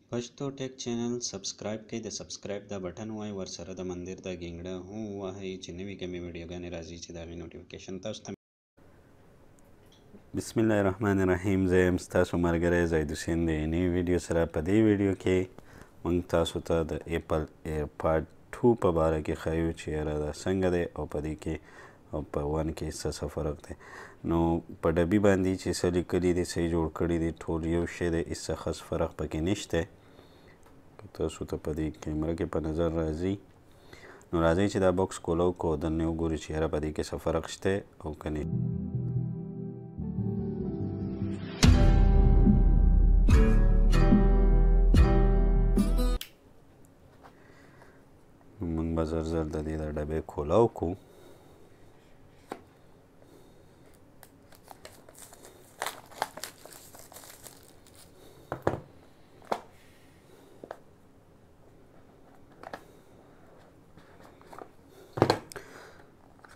پښتو ټیک چینل سبسکرایب کړئ د سبسکرایب دا بټن ووهئ ورسره د مندر دا ګنګړه هم ووهئ چې نوې کومې ویډیوګانې راځي چې د هغې نوټیفیکیشن تاسو ته بسم الله الرحمن الرحیم زه یم ستاسو ملګری زید حسین د نوې ویډیو سره په دې ویډیو کې موږ تاسو ته د ایپل ایرپاډ 2 په باره کې ښایو چې یاره دا څنګه دی او په دې کې او په ون کې څه فرق دی نو په ډبي باندې چې څه لیکلي دي څه یې جوړ کړي دي ټول یو شی دی هېڅ خاص فرق پکې نشته تاسو ته په دې کیمره کې په نظر راځي نو راځئ چې دا بکس کولاو کو دننه وګورو چې یاره په دې کې څه فرق شته او که نه موږ به زر زر د دې د ډبې کولاو کو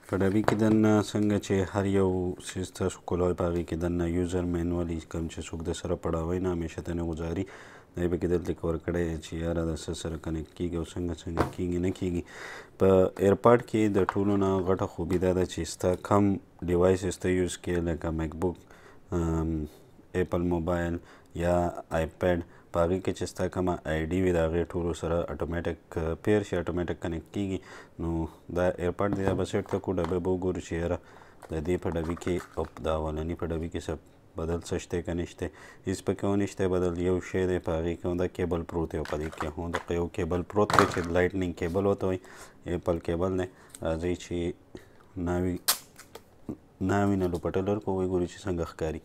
په ډبي کې دننه څنګه چې هر یو څیز تاسو کولاوئ په هغې کې دننه یوزر مینولي کوم چې څوک د سره پړاوی نه همیشه ته نه ګزاري دا یې پکې دلته کې ورکړی دی چې یاره د څه سره کنیکټ کېږي او څنګه کېږي نه کېږي په ایرپاډ کې د ټولو نه غټه خوبي دا ده چې ستا کم ډیوایسز ته یوز کړې لکه میک بک ایپل موبایل یا آیپیډ په هغې کې چې ستا کومه آی ډي وي د هغې ټولو سره اټومیټک پیر شي اټومیټک کنیکټ کېږي نو دا ایرپاډ دی دا به سیټ ته کړو ډبې به وګورو چې یاره د دې په ډبي کې او د اولني په ډبي کې څه بدل څه شته که نشته هېڅ پکې ونشته بدل یو شی دی په هغې کې هم دا کیبل پروت دی او په دې کې هم دغه یو کیبل پروت دی چې لایټنینګ کیبل ورته وایي ایپل کیبل دی راځئ چې ناوي نه لوپټلر کو وګورو چې څنګه ښکاري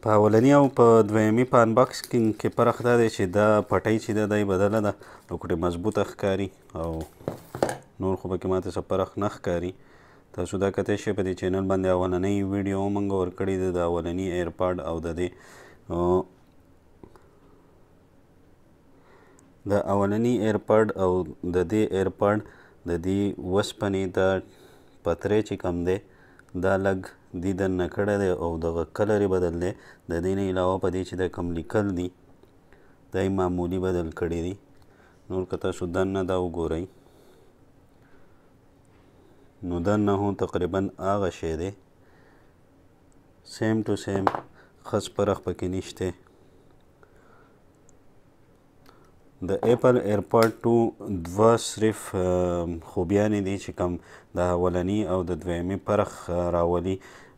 په اولني او په دویمي په انباکسینګ کې فرق دا دی چې دا پټۍ چې ده دا یې بدله ده او کټې مضبوطه ښکاري او نور خو پکې ماته څه فرق نه ښکاري تاسو دا کتی شئ په دې چینل باندې اولنۍ ویډیو هم موږ ورکړې ده د اولني ایرپاډ او د دې د اولني ایرپاډ او د دې ایرپاډ د دې وسپنې دا پتری چې کم دی دا لږ دې دننه کړی دی او دغه کلر یې بدل دی د دې نه علاوه په دې چې دا کم لیکل دي دا یې معمولي بدل کړي دي نور که تاسو دننه دا وګورئ نو دننه هم تقریبا هغه شی دی سیم ټو سیم خاص فرق پکې نشته د ایپل ایرپاډ 2 دوه صرف خوبیانې دي چې کوم د اولني او د دویمي فرق راولي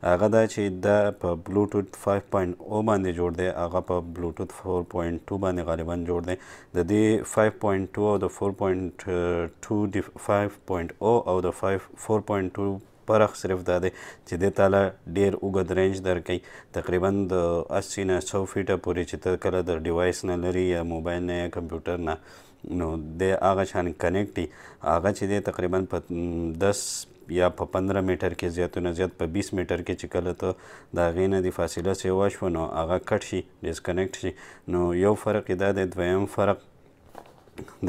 هغه دا چې دا په بلوټوت 5.0 باندې جوړ دی هغه په بلوټوت 4.2 باندې غالبا جوړ دی د دې 5.2 او د 4.2 5.0 او د 4.2 فرق صرف دا دی چې دې تاله ډېر اوږد رینج درکوي تقریبا د 80 نه 100 فیټه پورې چې ته کله د ډیوایس نه لري یا موبایل نه یا کمپیوټر نه نو د هغه شان کنیکټ وي هغه چې دی تقریبا په 10 یا په 15 میټر کې زیاتو نه زیات په 20 میټر کې چې کله ته د هغې نه د فاصله څه وشوه نو هغه کټ شي ډسکنیکټ شي نو یو فرق یې دا دی دویم فرق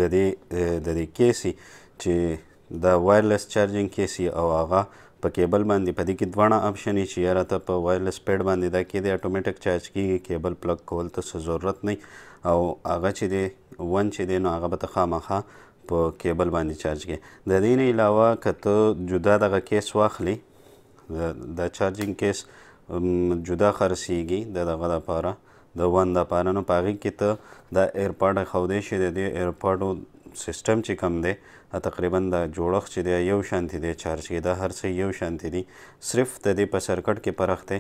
د دې کیسي چې دا وایرلس چارجینګ کیسي او هغه په کیبل باندې په دې کې دواړه آپشن یې چې یاره ته په وایرلس پیډ باندې دا کېدی اټومیټک چارج کېږي کیبل پلګ کول ته څه ضرورت نه او هغه چې دی ون چې دی نو هغه به ته خامخا په کیبل باندې چارج کړي د دې نه علاوه که ته جدا دغه کیس واخلې دا چارجینګ کیس جدا خرڅېږي د دغه دپاره د ون دپاره نو په هغې کې ته دا ایرپاډ ښودی شي د دې ایرپاډو سیسټم چې کم دی تقریبا دا جوړښت چې دی یو شانتي دی چارج کې دا هر څه یو شانتي دي صرف د دې په سرکټ کې فرق دی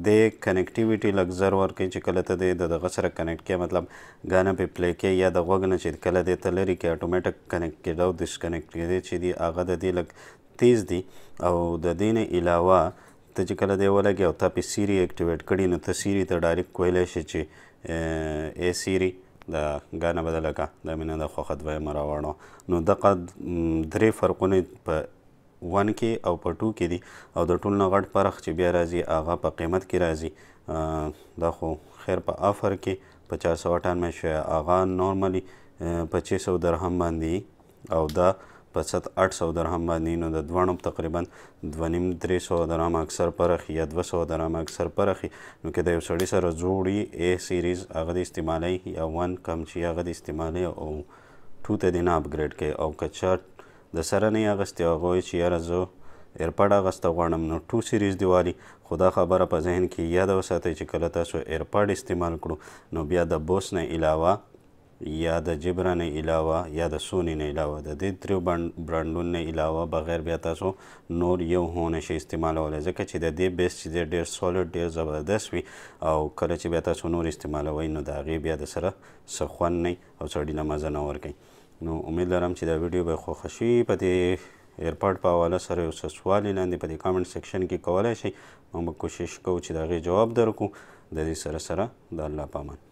د کنیکټیویټي لږ زر ورکوي چې کله ته د دغه سره کنیکټ کړې مطلب ګانه پې پلی کوې یا د غوږ نه چې کله دې ته لرې کړې اټومیټک کنیکټ کېده او ډسکنیکټ کېدی چې دي هغه د دې لږ تیز دي او د دې نه علاوه ته چې کله دی ولګې او تا پې سیري اکټیویټ کړي نو ته سیري ته ډایرکټ کویلی شي چې ای سیري دا ګانه بدله کړه دا مې نه ده خوښه دویمه راوړو نو دغه درې فرقونه په 1 کې او په 2 کې دي او د ټول نه غټ فرق چې بیا راځي هغه په قیمت کې راځي دا خو خیر په آفر کې په 498 شوی هغه نارملي 2500 درهم باندې او دا په 800 درهم باندې، نو د دواړو تقریبا 2.5-300 درهم اکثر پرخي یا 200 درهم اکثر پرخي. نو که د یو سړي سره جوړي A سیریز هغه د استعمالوي یا 1 کم چې هغه د استعمالوي او 2 ته دې نه اپګریډ کوي. او که چا د سره نه یې اغوستې هغه وایي چې یاره زه ایرپاډ اغوسته غواړم، نو 2 سیریز دې والي. خو دا خبره په ذهن کې یاده وساتئ چې کله تاسو ایرپاډ استعمال کړو نو بیا د بوس نه علاوه یا د جبرا نه علاوه یا د سونی نه علاوه د دې دریو برانډونو نه علاوه بغیر بیا تاسو نور یو هم نشئ استعمالولی، ځکه چې د دې بیس چې دی ډېر سالډ ډېر زبردست وي او کله چې بیا تاسو نور استعمالوئ نو د هغې بیا د سره څه خوند نه او سړي له مزه نه ورکوي. نو امید لرم چې دا ویډیو به خوښه شي. په دې ایرپاډ په حواله سره یو څه سوال یې لاندې په دې کامنټ سیکشن کې کولی شئ، موږ به کوشش کوو چې د هغې جواب درکړو. د دې سره د الله په امان.